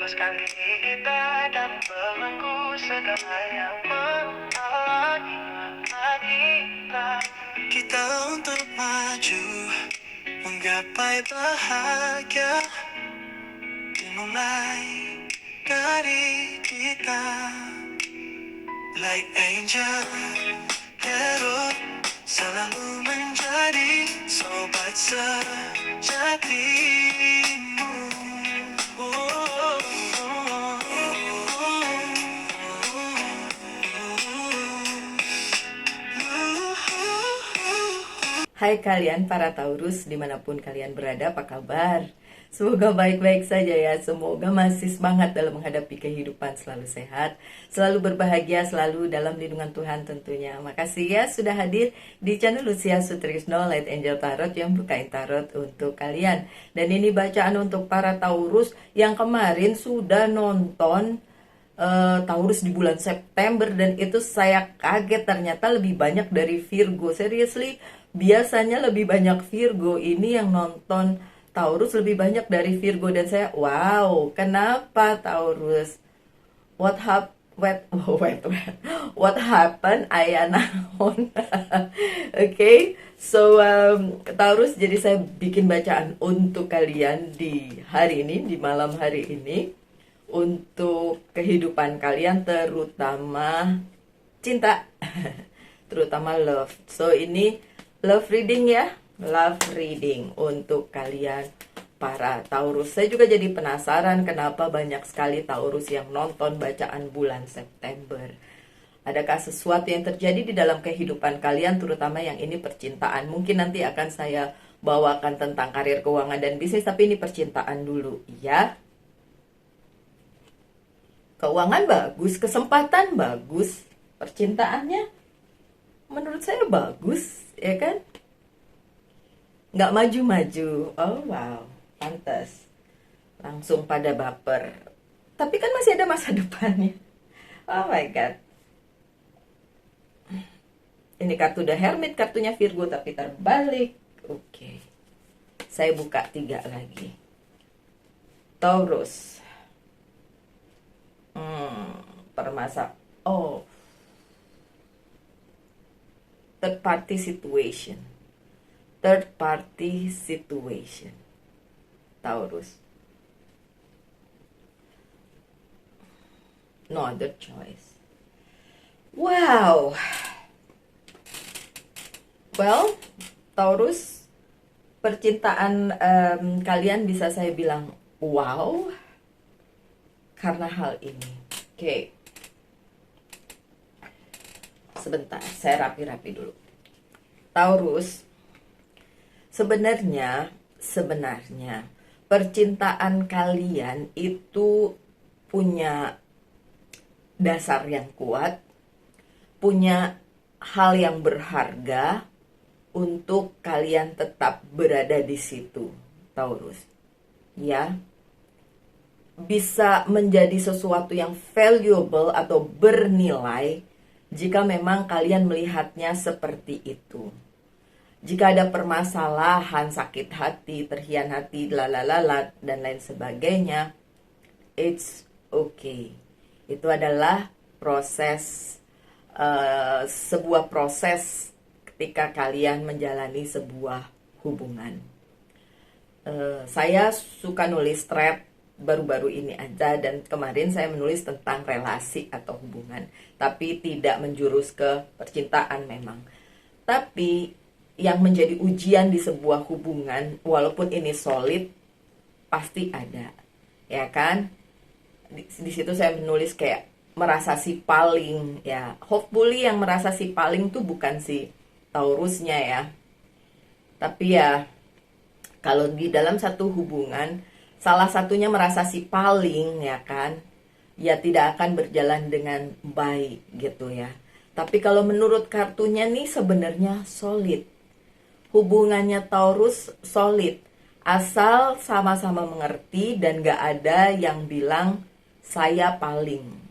Lepaskan kita dan belenggu segala yang menghalangi kita. Kita untuk maju, menggapai bahagia, dimulai dari kita. Like angel, hero, selalu menjadi sobat sejatimu. Hai kalian para Taurus, dimanapun kalian berada, apa kabar? Semoga baik-baik saja ya. Semoga masih semangat dalam menghadapi kehidupan, selalu sehat, selalu berbahagia, selalu dalam lindungan Tuhan tentunya. Makasih ya sudah hadir di channel Lucia Sutrisno Light Angel Tarot yang bukain tarot untuk kalian. Dan ini bacaan untuk para Taurus yang kemarin sudah nonton Taurus di bulan September, dan itu saya kaget ternyata lebih banyak dari Virgo. Seriously, biasanya lebih banyak Virgo, ini yang nonton Taurus lebih banyak dari Virgo, dan saya wow, kenapa Taurus? What what happened? Ayah naon. Okay, so Taurus, jadi saya bikin bacaan untuk kalian di hari ini, di malam hari ini, untuk kehidupan kalian, terutama cinta, terutama love. So ini love reading ya, love reading untuk kalian para Taurus. Saya juga jadi penasaran kenapa banyak sekali Taurus yang nonton bacaan bulan September. Adakah sesuatu yang terjadi di dalam kehidupan kalian, terutama yang ini percintaan? Mungkin nanti akan saya bawakan tentang karir, keuangan, dan bisnis, tapi ini percintaan dulu ya. Keuangan bagus, kesempatan bagus, percintaannya menurut saya bagus, ya kan? Nggak maju-maju. Oh wow, pantas. Langsung pada baper. Tapi kan masih ada masa depannya. Oh my god. Ini kartu The Hermit, kartunya Virgo tapi terbalik. Oke. Saya buka 3 lagi. Taurus. Third party situation. Taurus. No other choice. Wow. Well, Taurus, percintaan kalian bisa saya bilang wow karena hal ini. Oke. Sebentar, saya rapi-rapi dulu. Taurus, sebenarnya percintaan kalian itu punya dasar yang kuat, punya hal yang berharga untuk kalian tetap berada di situ, Taurus. Ya, bisa menjadi sesuatu yang valuable atau bernilai jika memang kalian melihatnya seperti itu. Jika ada permasalahan, sakit hati, terhianati, lalalala, dan lain sebagainya, it's okay. Itu adalah proses, sebuah proses ketika kalian menjalani sebuah hubungan. Saya suka nulis thread baru-baru ini aja, dan kemarin saya menulis tentang relasi atau hubungan, tapi tidak menjurus ke percintaan memang. Tapi yang menjadi ujian di sebuah hubungan, walaupun ini solid, pasti ada, ya kan? Di situ saya menulis kayak merasa si paling, ya. Hopefully yang merasa si paling tuh bukan si Taurusnya ya. Tapi ya, kalau di dalam satu hubungan, salah satunya merasa si paling, ya kan, ya tidak akan berjalan dengan baik gitu ya. Tapi kalau menurut kartunya nih sebenarnya solid. Hubungannya Taurus solid, asal sama-sama mengerti dan gak ada yang bilang saya paling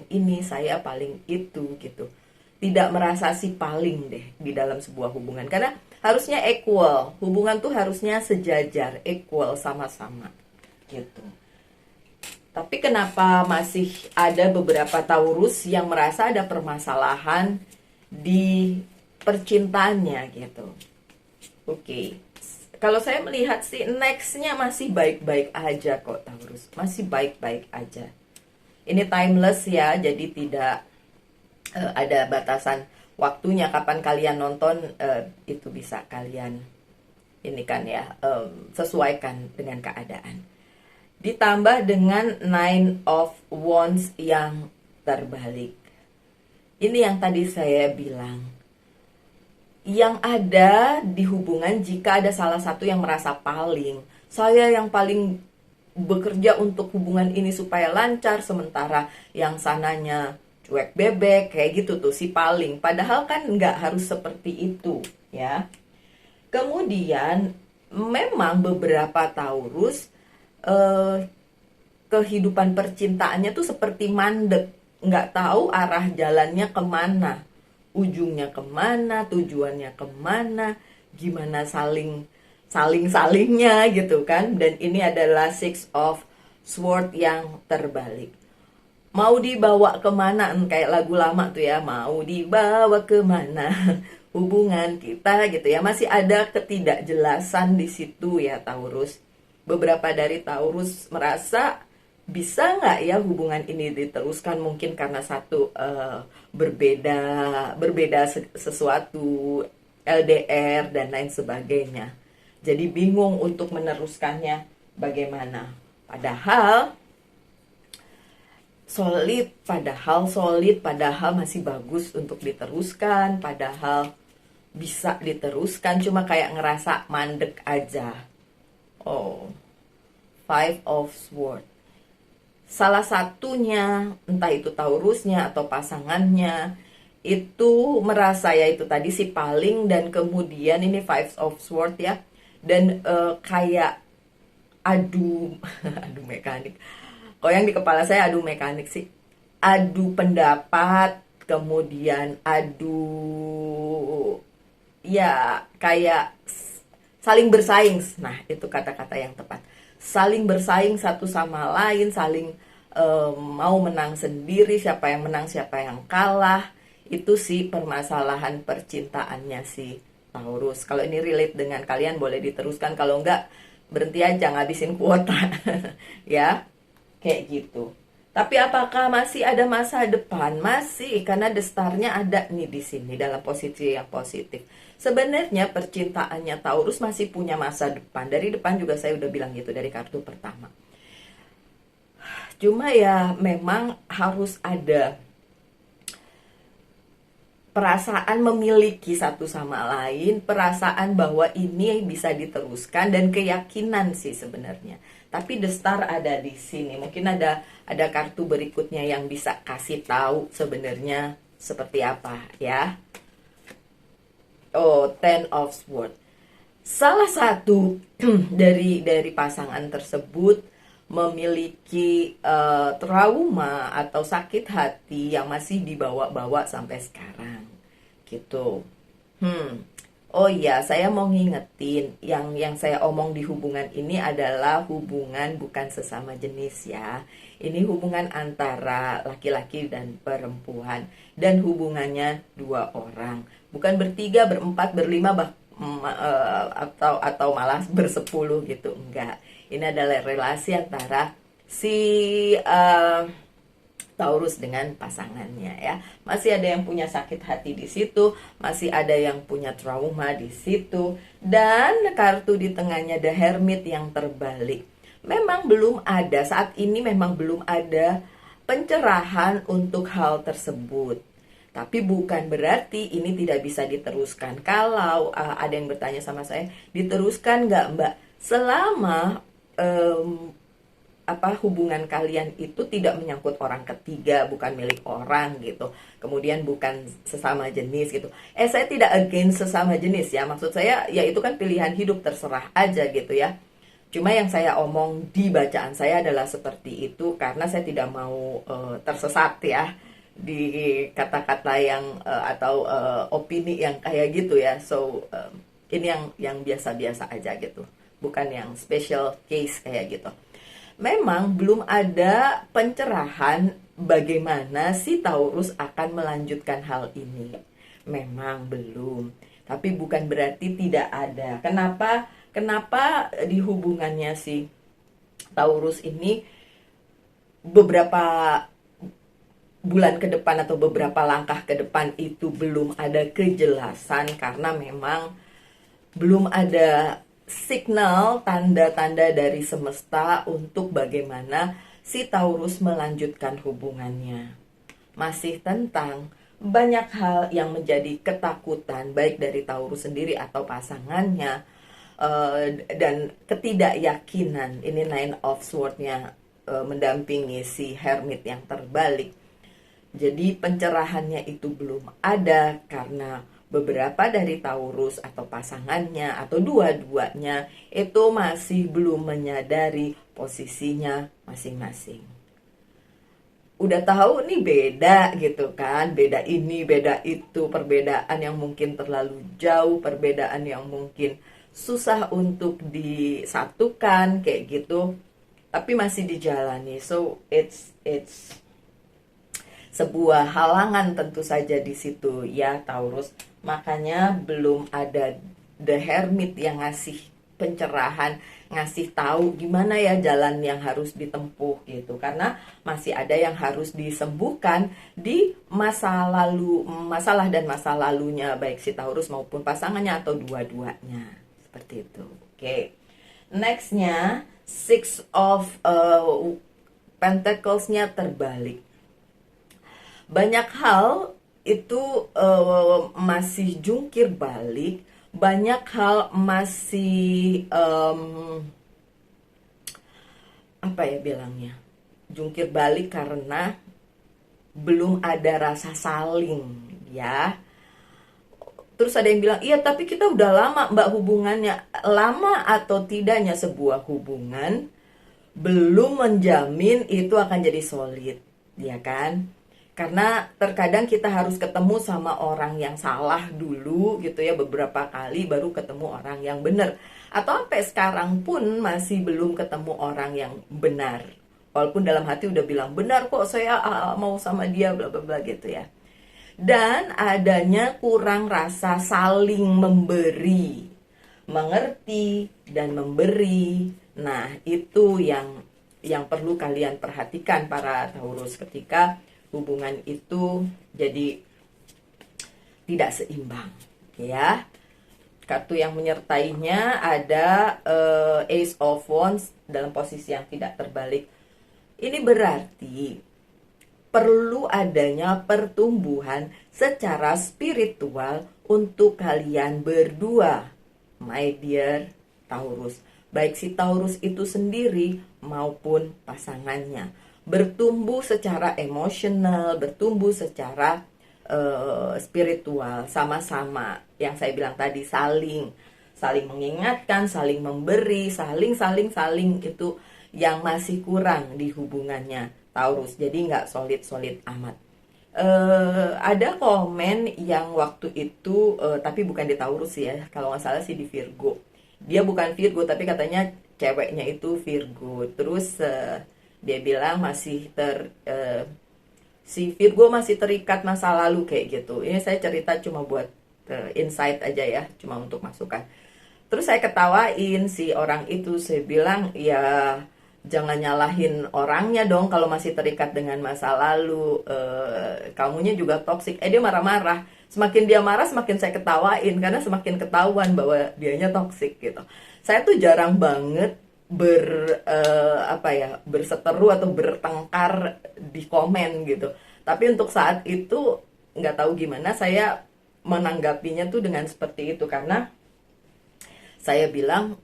ini, saya paling itu gitu. Tidak merasa si paling deh di dalam sebuah hubungan, karena harusnya equal. Hubungan tuh harusnya sejajar, equal, sama-sama gitu. Tapi kenapa masih ada beberapa Taurus yang merasa ada permasalahan di percintaannya gitu? Oke. Kalau saya melihat sih nextnya masih baik-baik aja kok Taurus. Masih baik-baik aja. Ini timeless ya, jadi tidak ada batasan waktunya kapan kalian nonton, itu bisa kalian ini kan ya, sesuaikan dengan keadaan. Ditambah dengan Nine of Wands yang terbalik. Ini yang tadi saya bilang. Yang ada di hubungan jika ada salah satu yang merasa saya yang paling bekerja untuk hubungan ini supaya lancar, sementara yang sananya cuek bebek, kayak gitu tuh si paling. Padahal kan nggak harus seperti itu ya. Kemudian memang beberapa Taurus kehidupan percintaannya tuh seperti mandek, nggak tahu arah jalannya kemana, ujungnya kemana, tujuannya kemana, gimana salingnya gitu kan. Dan ini adalah Six of Swords yang terbalik. Mau dibawa kemana, kayak lagu lama tuh ya, mau dibawa kemana hubungan kita gitu ya. Masih ada ketidakjelasan di situ ya Taurus. Beberapa dari Taurus merasa bisa nggak ya hubungan ini diteruskan, mungkin karena satu berbeda sesuatu, LDR dan lain sebagainya. Jadi bingung untuk meneruskannya bagaimana. Padahal solid, padahal masih bagus untuk diteruskan, padahal bisa diteruskan, cuma kayak ngerasa mandek aja. Oh, Five of Swords. Salah satunya, entah itu Taurusnya atau pasangannya, itu merasa ya itu tadi si paling, dan kemudian ini Five of Swords ya, dan kayak adu adu mekanik. Kalau yang di kepala saya adu mekanik sih, adu pendapat, kemudian adu ya kayak saling bersaing. Nah itu kata-kata yang tepat. Saling bersaing satu sama lain, saling mau menang sendiri, siapa yang menang siapa yang kalah. Itu sih permasalahan percintaannya si Taurus. Kalau ini relate dengan kalian boleh diteruskan, kalau enggak berhenti aja, ngabisin kuota. Ya kayak gitu. Tapi apakah masih ada masa depan? Masih, karena the star-nya ada nih di sini dalam posisi yang positif. Sebenarnya percintaannya Taurus masih punya masa depan. Dari depan juga saya udah bilang gitu dari kartu pertama. Cuma ya memang harus ada perasaan memiliki satu sama lain, perasaan bahwa ini bisa diteruskan, dan keyakinan sih sebenarnya. Tapi the star ada di sini. Mungkin ada kartu berikutnya yang bisa kasih tahu sebenarnya seperti apa ya. Oh, Ten of Swords. Salah satu dari pasangan tersebut memiliki trauma atau sakit hati yang masih dibawa-bawa sampai sekarang gitu. Oh iya, saya mau ngingetin yang saya omong di hubungan ini adalah hubungan bukan sesama jenis ya. Ini hubungan antara laki-laki dan perempuan, dan hubungannya dua orang, bukan bertiga, berempat, berlima, atau malah bersepuluh gitu, enggak. Ini adalah relasi antara si Taurus dengan pasangannya ya. Masih ada yang punya sakit hati di situ, masih ada yang punya trauma di situ, dan kartu di tengahnya The Hermit yang terbalik. Memang belum ada, saat ini memang belum ada pencerahan untuk hal tersebut. Tapi bukan berarti ini tidak bisa diteruskan. Kalau ada yang bertanya sama saya, diteruskan nggak Mbak? Selama hubungan kalian itu tidak menyangkut orang ketiga, bukan milik orang gitu, kemudian bukan sesama jenis gitu. Saya tidak against sesama jenis ya, maksud saya ya itu kan pilihan hidup, terserah aja gitu ya. Cuma yang saya omong di bacaan saya adalah seperti itu, karena saya tidak mau tersesat ya di kata-kata yang atau opini yang kayak gitu ya. So ini yang biasa-biasa aja gitu, bukan yang special case kayak gitu. memang belum ada pencerahan bagaimana si Taurus akan melanjutkan hal ini. Memang belum, tapi bukan berarti tidak ada. Kenapa? Kenapa di hubungannya si Taurus ini beberapa bulan ke depan atau beberapa langkah ke depan itu belum ada kejelasan? Karena memang belum ada signal, tanda-tanda dari semesta untuk bagaimana si Taurus melanjutkan hubungannya. Masih tentang banyak hal yang menjadi ketakutan baik dari Taurus sendiri atau pasangannya, dan ketidakyakinan. Ini Nine of Swords-nya mendampingi si Hermit yang terbalik. Jadi pencerahannya itu belum ada karena beberapa dari Taurus atau pasangannya atau dua-duanya itu masih belum menyadari posisinya masing-masing. Udah tahu nih beda gitu kan, beda ini, beda itu, perbedaan yang mungkin terlalu jauh, perbedaan yang mungkin susah untuk disatukan kayak gitu, tapi masih dijalani. So it's sebuah halangan tentu saja di situ ya Taurus. Makanya belum ada The Hermit yang ngasih pencerahan, ngasih tahu gimana ya jalan yang harus ditempuh gitu. Karena masih ada yang harus disembuhkan di masa lalu, masalah dan masa lalunya baik si Taurus maupun pasangannya atau dua-duanya. Seperti itu. Oke. Nextnya Six of Pentacles-nya terbalik. Banyak hal itu masih jungkir balik, banyak hal masih apa ya bilangnya, jungkir balik karena belum ada rasa saling ya. Terus ada yang bilang, iya tapi kita udah lama mbak hubungannya. Lama atau tidaknya sebuah hubungan belum menjamin itu akan jadi solid, ya kan? Karena terkadang kita harus ketemu sama orang yang salah dulu gitu ya, beberapa kali baru ketemu orang yang benar. Atau sampai sekarang pun masih belum ketemu orang yang benar. Walaupun dalam hati udah bilang, benar kok saya mau sama dia, bla bla bla gitu ya. Dan adanya kurang rasa saling memberi, mengerti dan memberi. Nah, itu yang perlu kalian perhatikan para Taurus ketika hubungan itu jadi tidak seimbang ya. Kartu yang menyertainya ada Ace of Wands dalam posisi yang tidak terbalik. Ini berarti perlu adanya pertumbuhan secara spiritual untuk kalian berdua, my dear Taurus. Baik si Taurus itu sendiri maupun pasangannya. Bertumbuh secara emosional, bertumbuh secara spiritual, sama-sama. Yang saya bilang tadi, saling mengingatkan, saling memberi, saling itu yang masih kurang di hubungannya Taurus. Jadi nggak solid amat. Ada komen yang waktu itu, tapi bukan di Taurus ya, kalau nggak salah sih di Virgo. Dia bukan Virgo, tapi katanya ceweknya itu Virgo. Terus dia bilang masih si Virgo masih terikat masa lalu kayak gitu. Ini saya cerita cuma buat insight aja ya, cuma untuk masukan. Terus saya ketawain si orang itu, saya bilang ya jangan nyalahin orangnya dong kalau masih terikat dengan masa lalu. Kamunya juga toksik. Dia marah-marah. Semakin dia marah semakin saya ketawain karena semakin ketahuan bahwa dianya toksik gitu. Saya tuh jarang banget berseteru atau bertengkar di komen gitu. Tapi untuk saat itu nggak tahu gimana saya menanggapinya tuh dengan seperti itu, karena saya bilang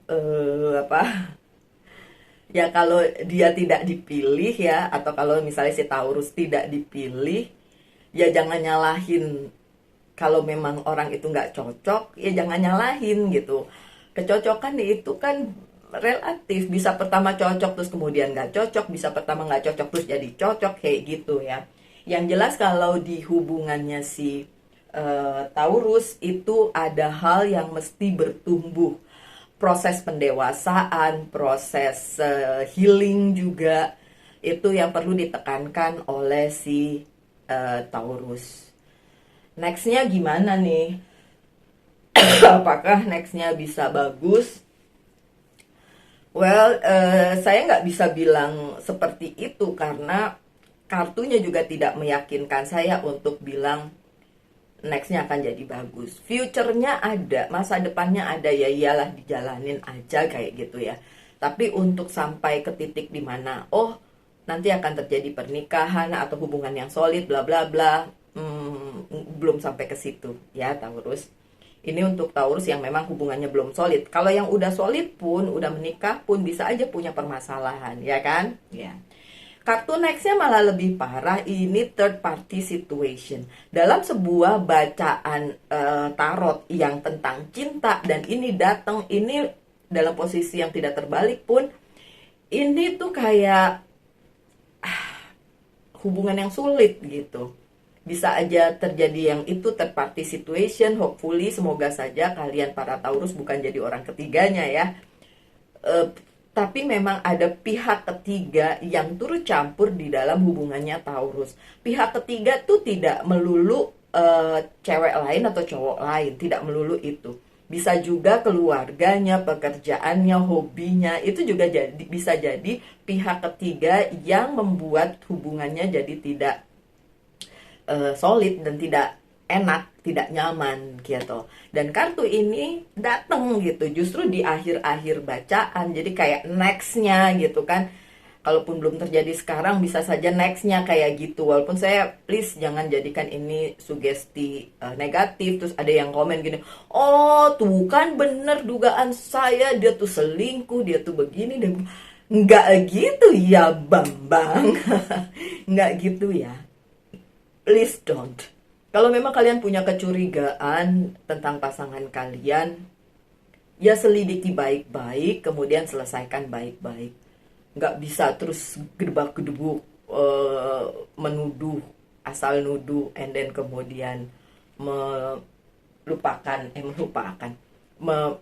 ya kalau dia tidak dipilih ya, atau kalau misalnya si Taurus tidak dipilih, ya jangan nyalahin. Kalau memang orang itu nggak cocok, ya jangan nyalahin gitu. Kecocokan itu kan relatif, bisa pertama cocok terus kemudian nggak cocok, bisa pertama nggak cocok terus jadi cocok kayak gitu ya. Yang jelas kalau di hubungannya si Taurus itu ada hal yang mesti bertumbuh. proses pendewasaan, proses healing juga itu yang perlu ditekankan oleh si Taurus. Nextnya gimana nih? Apakah nextnya bisa bagus? Well, saya nggak bisa bilang seperti itu karena kartunya juga tidak meyakinkan saya untuk bilang nextnya akan jadi bagus. Future-nya ada, masa depannya ada, ya iyalah dijalanin aja kayak gitu ya. Tapi untuk sampai ke titik dimana, oh nanti akan terjadi pernikahan atau hubungan yang solid, bla bla bla, belum sampai ke situ ya Taurus. Ini untuk Taurus yang memang hubungannya belum solid. Kalau yang udah solid pun, udah menikah pun bisa aja punya permasalahan, ya kan? Ya. Kartu nextnya malah lebih parah, ini third party situation. Dalam sebuah bacaan tarot yang tentang cinta, dan ini datang, ini dalam posisi yang tidak terbalik pun, ini tuh kayak hubungan yang sulit gitu. Bisa aja terjadi yang itu third party situation, hopefully semoga saja kalian para Taurus bukan jadi orang ketiganya ya. Tapi memang ada pihak ketiga yang turut campur di dalam hubungannya Taurus. Pihak ketiga tuh tidak melulu cewek lain atau cowok lain, tidak melulu itu. Bisa juga keluarganya, pekerjaannya, hobinya, itu juga bisa jadi pihak ketiga yang membuat hubungannya jadi tidak solid dan tidak enak, tidak nyaman gitu. Dan kartu ini datang gitu justru di akhir-akhir bacaan, jadi kayak nextnya gitu kan. Kalaupun belum terjadi sekarang, bisa saja nextnya kayak gitu. Walaupun saya please jangan jadikan ini sugesti negatif. Terus ada yang komen gini, oh tuh kan bener dugaan saya, dia tuh selingkuh, dia tuh begini dan nggak gitu ya Bambang. Nggak gitu ya, please don't. Kalau memang kalian punya kecurigaan tentang pasangan kalian, ya selidiki baik-baik, kemudian selesaikan baik-baik. Nggak bisa terus gedebak-gedebuk, menuduh, asal nuduh, and then kemudian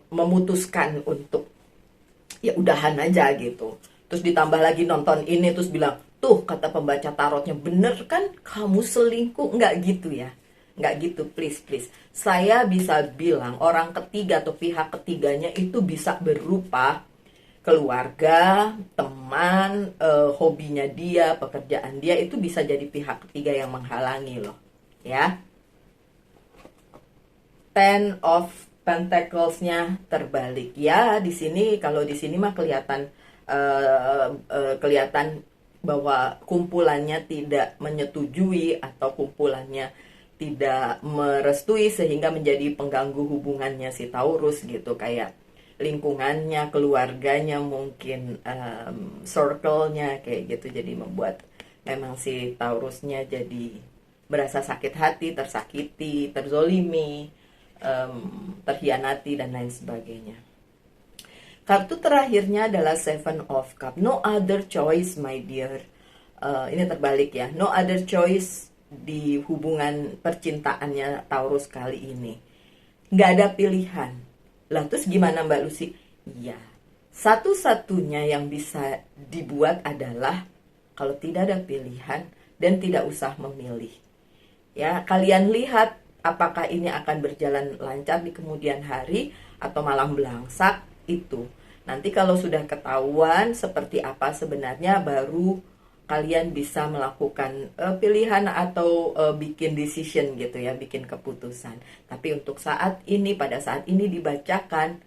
memutuskan untuk ya udahan aja gitu. Terus ditambah lagi nonton ini, terus bilang, tuh kata pembaca tarotnya bener kan kamu selingkuh. Nggak gitu ya, nggak gitu, please. Saya bisa bilang orang ketiga atau pihak ketiganya itu bisa berupa keluarga, teman, hobinya dia, pekerjaan dia, itu bisa jadi pihak ketiga yang menghalangi loh ya. Ten of Pentacles-nya terbalik ya. Di sini, kalau di sini mah kelihatan bahwa kumpulannya tidak menyetujui atau kumpulannya tidak merestui sehingga menjadi pengganggu hubungannya si Taurus gitu. Kayak lingkungannya, keluarganya, mungkin circle-nya kayak gitu. Jadi membuat memang si Taurusnya jadi merasa sakit hati, tersakiti, terzolimi, terhianati dan lain sebagainya. Kartu terakhirnya adalah Seven of Cups. No other choice, my dear. Ini terbalik ya. No other choice di hubungan percintaannya Taurus kali ini. Nggak ada pilihan. Lah terus gimana Mbak Lucy? Ya, satu-satunya yang bisa dibuat adalah kalau tidak ada pilihan dan tidak usah memilih. Ya, kalian lihat apakah ini akan berjalan lancar di kemudian hari atau malah belangsak itu. Nanti kalau sudah ketahuan seperti apa sebenarnya, baru kalian bisa melakukan pilihan atau bikin decision gitu ya, bikin keputusan. Tapi untuk saat ini, pada saat ini dibacakan,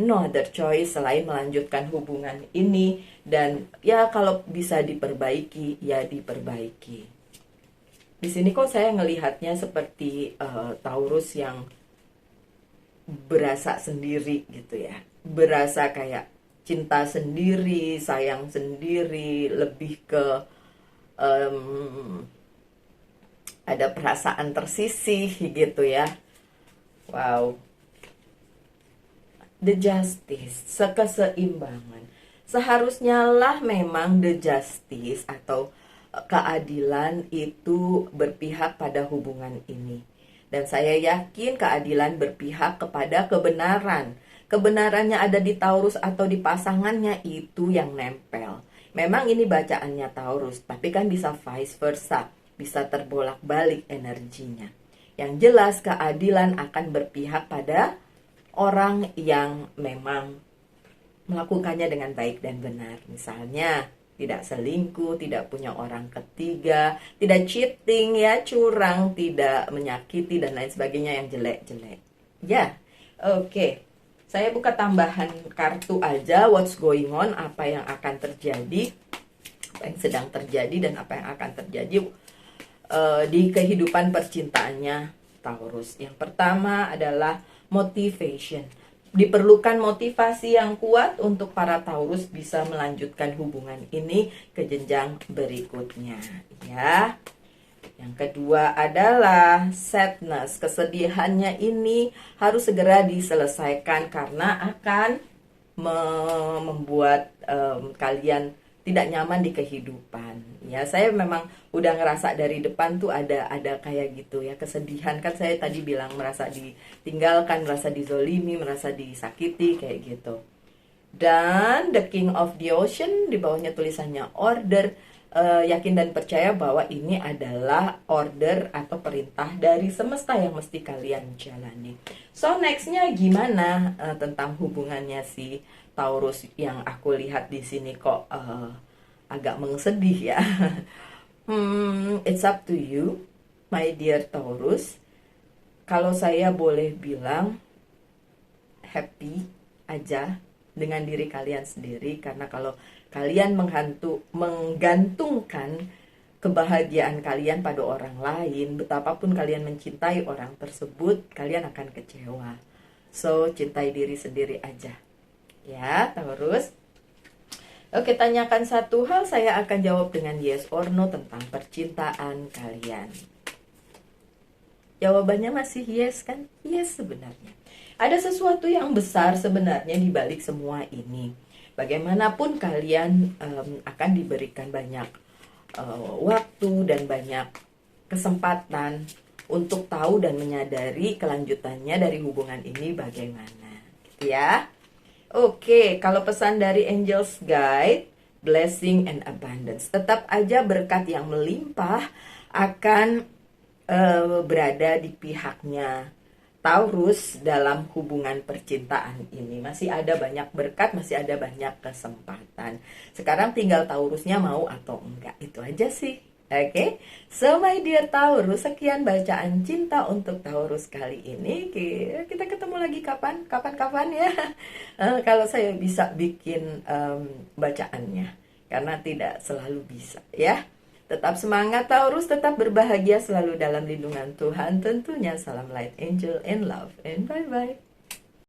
no other choice selain melanjutkan hubungan ini. Dan ya kalau bisa diperbaiki, ya diperbaiki. Di sini kok saya ngelihatnya seperti Taurus yang berasa sendiri gitu ya. Berasa kayak cinta sendiri, sayang sendiri, lebih ke ada perasaan tersisih gitu ya. Wow. The Justice, keseimbangan. Seharusnya lah memang the justice atau keadilan itu berpihak pada hubungan ini. Dan saya yakin keadilan berpihak kepada kebenaran. kebenarannya ada di Taurus atau di pasangannya, itu yang nempel. Memang ini bacaannya Taurus, tapi kan bisa vice versa, bisa terbolak-balik energinya. Yang jelas keadilan akan berpihak pada orang yang memang melakukannya dengan baik dan benar. Misalnya, tidak selingkuh, tidak punya orang ketiga, tidak cheating ya, curang, tidak menyakiti dan lain sebagainya yang jelek-jelek. Ya, oke. Saya buka tambahan kartu aja, what's going on, apa yang akan terjadi, apa yang sedang terjadi dan apa yang akan terjadi di kehidupan percintaannya Taurus. Yang pertama adalah motivation. Diperlukan motivasi yang kuat untuk para Taurus bisa melanjutkan hubungan ini ke jenjang berikutnya, ya. Yang kedua adalah sadness. Kesedihannya ini harus segera diselesaikan karena akan membuat kalian tidak nyaman di kehidupan. Ya, saya memang udah ngerasa dari depan tuh ada kayak gitu ya, kesedihan. Kan saya tadi bilang merasa ditinggalkan, merasa dizolimi, merasa disakiti kayak gitu. Dan the King of the Ocean, di bawahnya tulisannya order. Yakin dan percaya bahwa ini adalah order atau perintah dari semesta yang mesti kalian jalani. So nextnya gimana tentang hubungannya si Taurus yang aku lihat di sini kok agak mengsedih ya. It's up to you, my dear Taurus. Kalau saya boleh bilang, happy aja dengan diri kalian sendiri, karena kalau kalian menggantungkan kebahagiaan kalian pada orang lain, betapapun kalian mencintai orang tersebut, kalian akan kecewa. So, cintai diri sendiri aja. Ya, Taurus. Oke, tanyakan satu hal, saya akan jawab dengan yes or no tentang percintaan kalian. Jawabannya masih yes kan? Yes sebenarnya. Ada sesuatu yang besar sebenarnya di balik semua ini. Bagaimanapun kalian akan diberikan banyak waktu dan banyak kesempatan untuk tahu dan menyadari kelanjutannya dari hubungan ini bagaimana, gitu ya. Oke, kalau pesan dari Angels Guide, blessing and abundance. Tetap aja berkat yang melimpah akan berada di pihaknya Taurus dalam hubungan percintaan ini. Masih ada banyak berkat, masih ada banyak kesempatan. Sekarang tinggal Taurusnya mau atau enggak. Itu aja sih. Oke, so my dear Taurus, sekian bacaan cinta untuk Taurus kali ini. Kita ketemu lagi kapan ya. Kalau saya bisa bikin bacaannya, karena tidak selalu bisa ya. Tetap semangat Taurus, tetap berbahagia selalu dalam lindungan Tuhan tentunya. Salam light angel and love and bye-bye.